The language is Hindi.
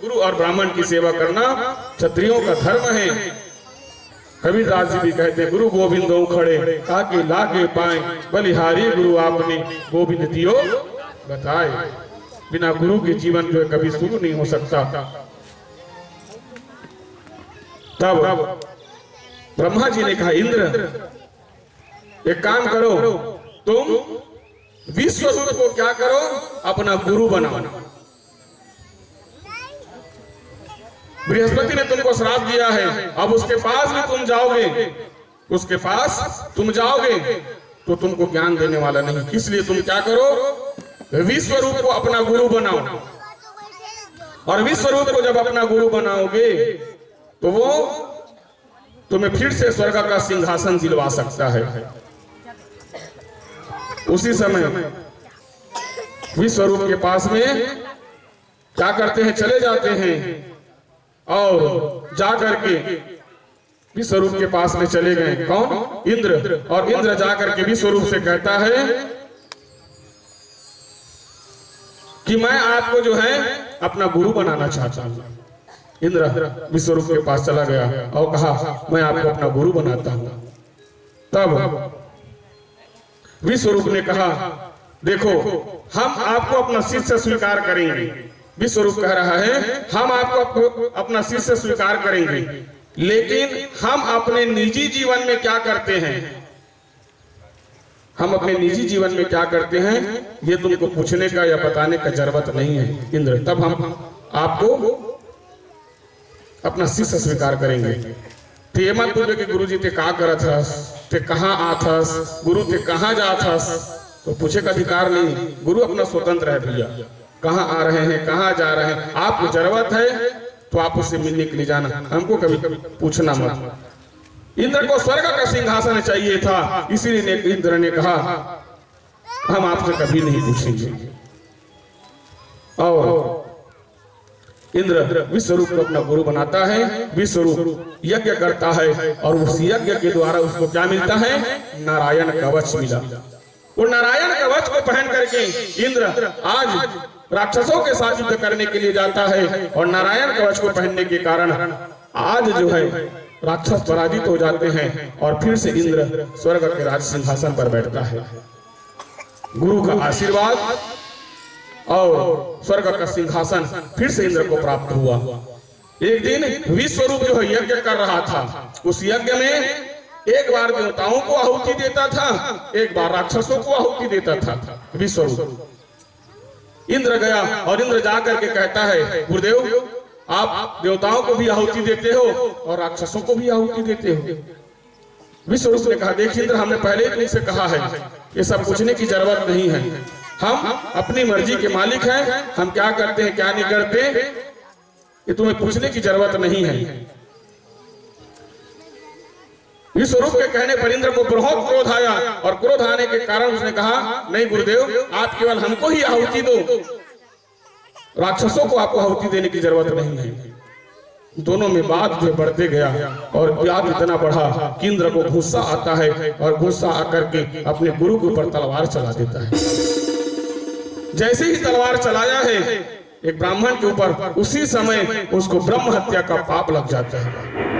गुरु और ब्राह्मण की सेवा करना क्षत्रियों का धर्म है। कबीरदास जी भी कहते हैं, गुरु गोविंदों खड़े ताकि लागे पाए, बलिहारी गुरु आपने गोविंद दियो बताए। बिना गुरु के जीवन जो है कभी शुरू नहीं हो सकता। तब ब्रह्मा जी ने कहा, इंद्र एक काम करो, तुम विश्व रूप को क्या करो, अपना गुरु बनाओ। बृहस्पति ने तुमको श्राप दिया है, अब उसके पास भी तुम जाओगे, उसके पास तुम जाओगे तो तुमको ज्ञान देने वाला नहीं। इसलिए तुम क्या करो, विश्व रूप को अपना गुरु बनाओ। और विश्व रूप को जब अपना गुरु बनाओगे तो वो तुम्हें फिर से स्वर्ग का सिंहासन दिलवा सकता है। उसी समय विश्व रूप के पास में क्या करते हैं, चले जाते हैं और जाकर के विश्वरूप के पास में चले गए। कौन? इंद्र। और इंद्र जाकर के विश्वरूप से कहता है कि मैं आपको जो है अपना गुरु बनाना चाहता हूं। इंद्र विश्वरूप के पास चला गया और कहा, मैं आपको अपना गुरु बनाता हूं। तब विश्वरूप ने कहा, देखो हम आपको अपना शिष्य स्वीकार करेंगे। विश्वरूप कह रहा है, हम आपको अपना शिष्य स्वीकार करेंगे, लेकिन हम अपने निजी जीवन में क्या करते हैं, हम अपने निजी जीवन में क्या करते हैं ये तुमको पूछने का या बताने का जरूरत नहीं है इंद्र। तब हम आपको अपना शिष्य स्वीकार करेंगे। तो ये मत बोले कि गुरु जी ते का करत हस, ते कहाँ आथस, गुरु ते कहाँ जाथस, तो पूछे का अधिकार नहीं। गुरु अपना स्वतंत्र है भैया, कहाँ आ रहे हैं, कहाँ जा रहे हैं, आपको जरूरत है तो आप उससे मिलने के लिए जाना, हमको कभी कभी पूछना मत। इंद्र को स्वर्ग का सिंहासन चाहिए था, इसीलिए इंद्र ने कहा, हम आपसे कभी नहीं पूछेंगे। और इंद्र विश्वरूप को अपना गुरु बनाता है। विश्वरूप यज्ञ करता है और उस यज्ञ के द्वारा उसको क्या मिलता है, नारायण कवच मिला। वो नारायण कवच को पहन करके इंद्र आज राक्षसों के साथ युद्ध करने के लिए जाता है। और नारायण कवच को पहनने के कारण आज जो है राक्षस पराजित हो जाते हैं और फिर से इंद्र स्वर्ग के राज सिंहासन पर बैठता है। गुरु का आशीर्वाद और स्वर्ग का सिंहासन फिर से इंद्र को प्राप्त हुआ। एक दिन विश्वरूप जो है यज्ञ कर रहा था, उस यज्ञ में एक बार देवताओं को आहुति देता था, एक बार राक्षसों को आहुति देता था विश्वरूप। इंद्र गया और इंद्र जाकर के कहता है, गुरुदेव आप देवताओं को भी आहुति देते हो और राक्षसों को भी आहुति देते हो। विश्वरूप ने कहा, देख इंद्र, हमने पहले ही तुमसे कहा है ये सब पूछने की जरूरत नहीं है, हम अपनी मर्जी के मालिक हैं, हम क्या करते हैं क्या नहीं करते ये तुम्हें पूछने की जरूरत नहीं है। विश्वरूप के कहने पर इंद्र को बहुत क्रोध आया और क्रोध आने के कारण उसने कहा, नहीं गुरुदेव, आप केवल हमको ही आहुति दो, राक्षसों को आपको आहुति देने की जरूरत नहीं है। दोनों में बात जो बढ़ते गया और बात इतना बढ़ा कि इंद्र को गुस्सा आता है और गुस्सा आकर के अपने गुरु के ऊपर तलवार चला देता है। जैसे ही तलवार चलाया है एक ब्राह्मण के ऊपर, उसी समय उसको ब्रह्म हत्या का पाप लग जाता है।